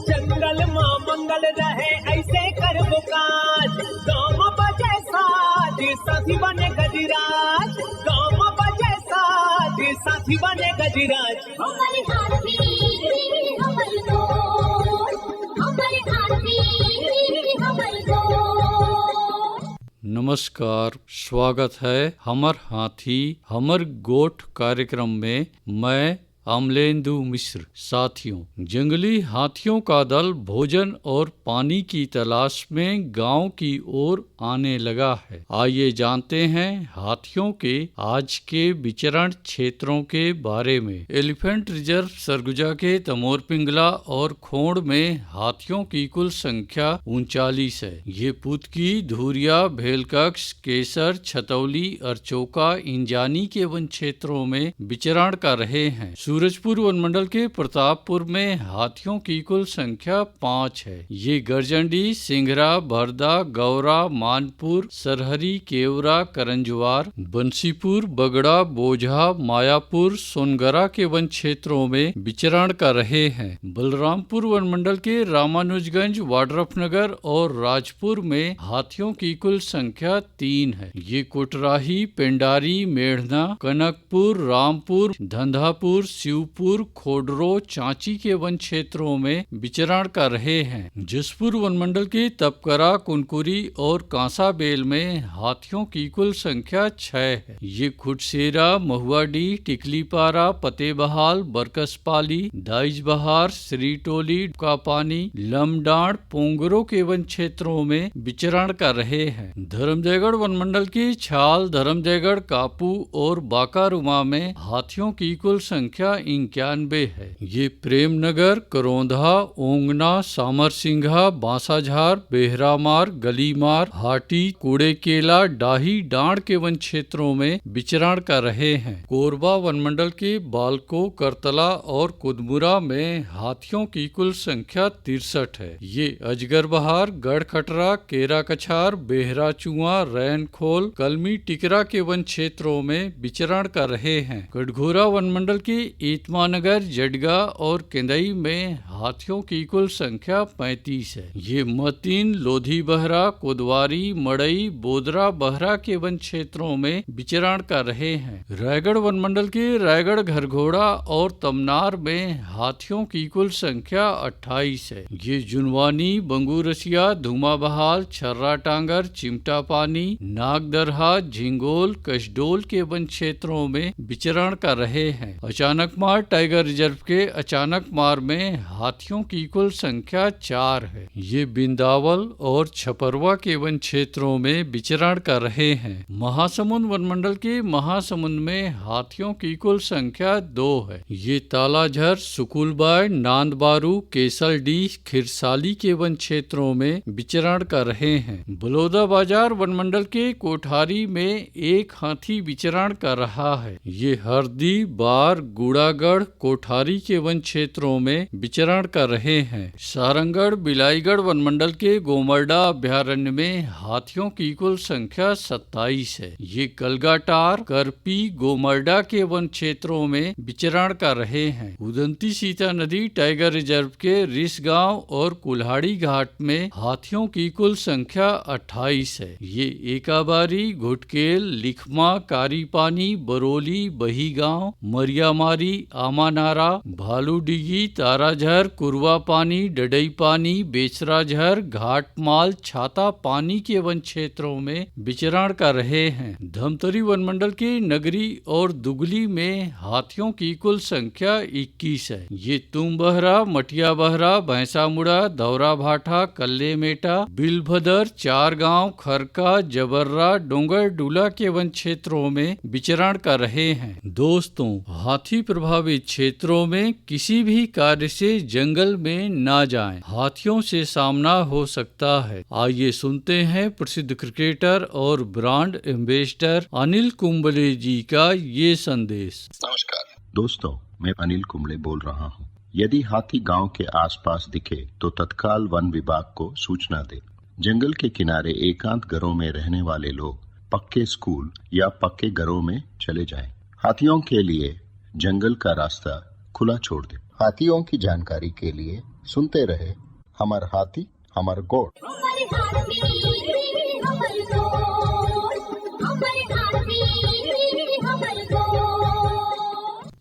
जंगल मां मंगल रहे ऐसे कर काज, गाँव बजे साज साथी बने गजराज, गाँव बजे साज साथी बने गजराज। हमारे हाथी हमारे दोस्त, हमारे हाथी हमारे दोस्त। नमस्कार, स्वागत है हमर हाथी हमर गोठ कार्यक्रम में। मैं अमलेंदु मिश्र। साथियों, जंगली हाथियों का दल भोजन और पानी की तलाश में गांव की ओर आने लगा है। आइए जानते हैं हाथियों के आज के विचरण क्षेत्रों के बारे में। एलिफेंट रिजर्व सरगुजा के तमोर पिंगला और खोड़ में हाथियों की कुल संख्या 39 है। ये पुतकी, धुरिया, भेलकक्ष, केसर, छतौली, अरचोका, इंजानी के वन क्षेत्रों में विचरण कर रहे हैं। सूरजपुर वनमंडल के प्रतापपुर में हाथियों की कुल संख्या 5 है। ये गर्जंडी, सिंघरा, भरदा, गौरा, मानपुर, सरहरी, केवरा, करंजवार, बंसीपुर, बगड़ा, बोझा, मायापुर, सोनगरा के वन क्षेत्रों में विचरण कर रहे हैं। बलरामपुर वनमंडल के रामानुजगंज, वाड्रफनगर और राजपुर में हाथियों की कुल संख्या 3 है। ये कोटराही, पेंडारी, मेढ़ना, कनकपुर, रामपुर, धंधापुर, शिवपुर, खोडरो, चांची के वन क्षेत्रों में विचरण कर रहे हैं। जसपुर वनमंडल के तपकरा, कुनकुरी और कांसाबेल में हाथियों की कुल संख्या 6 है। ये खुटसेरा, महुआडीह, टिकलीपारा, फतेबहाल, बरकसपाली, दाइजबहार, श्रीटोली, कापानी, लमडाण, पोंगरो के वन क्षेत्रों में विचरण कर रहे हैं। धर्मजयगढ़ वनमंडल की छाल, धर्मजयगढ़, कापू और बाकारुमा में हाथियों की कुल संख्या 91 है। ये प्रेमनगर, करौंधा, ओंगना, सामरसिंघा, बांसाझार, बेहरामार, गलीमार, हाटी, कूड़ेकेला, डाही, डांड के वन क्षेत्रों में विचरण कर रहे हैं। कोरबा वनमंडल के बालको, करतला और कुदमुरा में हाथियों की कुल संख्या 63 है। ये अजगरबहार, गढ़खटरा, केरा कछार, बेहरा चुआ, रैनखोल, कलमी, टिकरा के वन क्षेत्रों में विचरण कर रहे हैं। कटघोरा वनमंडल के ईतमानगर, जडगा और केंदई में हाथियों की कुल संख्या 35 है। ये मतीन, लोधी बहरा, कोदवारी, मड़ई, बोदरा बहरा के वन क्षेत्रों में विचरण कर रहे हैं। रायगढ़ वनमंडल के रायगढ़, घरघोड़ा और तमनार में हाथियों की कुल संख्या 28 है। ये जुनवानी, बंगूरसिया, धुमाबहाल, छर्रा टांगर, चिमटा पानी, नागदरहा, झिंगोल, कशडोल के वन क्षेत्रों में विचरण कर रहे हैं। अचानकमार टाइगर रिजर्व के अचानकमार में हाथियों की कुल संख्या 4 है। ये बिंदावल और छपरवा के वन क्षेत्रों में विचरण कर रहे हैं। महासमुंद वनमंडल के महासमुंद में हाथियों की कुल संख्या 2 है। ये तालाझर, सुकुलबाई, नांदबारू, केसलडीह, खिरसाली के वन क्षेत्रों में विचरण कर रहे हैं। बलौदा बाजार वनमंडल के कोठारी में एक हाथी विचरण कर रहा है। ये हरदी, बार, गुड़ागढ़, कोठारी के वन क्षेत्रों में विचरण कर रहे हैं। सारंगढ़, बिलाईगढ़ वनमंडल के गोमरडा अभ्यारण्य में हाथियों की कुल संख्या 27 है। ये कलगाटार, करपी, गोमरडा के वन क्षेत्रों में विचरण कर रहे हैं। उदंती सीता नदी टाइगर रिजर्व के रिसगांव और कुल्हाड़ी घाट में हाथियों की कुल संख्या 28 है। ये एकाबारी, घुटकेल, लिखमा, कारीपानी, बरोली, बहीगांव, मरियामारी, आमानारा, भालूडिगी, ताराझर, कुरवा पानी, डडई पानी, बेचराझर, घाटमाल, छाता पानी के वन क्षेत्रों में विचरण कर रहे हैं। धमतरी वनमंडल के नगरी और दुगली में हाथियों की कुल संख्या 21 है। ये तुम्बहरा, मटिया बहरा, भैंसामुड़ा, दौरा भाठा, कल्ले मेटा, बिलभदर, चारगांव, खरका, जबर्रा, डोंगर डूला के वन क्षेत्रों में विचरण कर रहे हैं। दोस्तों, हाथी प्रभावित क्षेत्रों में किसी भी कार्य से जंगल में ना जाएं। हाथियों से सामना हो सकता है। आइए सुनते हैं प्रसिद्ध क्रिकेटर और ब्रांड एम्बेसडर अनिल कुंबले जी का ये संदेश। नमस्कार दोस्तों, मैं अनिल कुंबले बोल रहा हूँ। यदि हाथी गांव के आसपास दिखे तो तत्काल वन विभाग को सूचना दे। जंगल के किनारे एकांत घरों में रहने वाले लोग पक्के स्कूल या पक्के घरों में चले जाएं। हाथियों के लिए जंगल का रास्ता खुला छोड़ दें। हाथियों की जानकारी के लिए सुनते रहे हमर हाथी हमर गोठ। हमर हाथी हमर गोठ।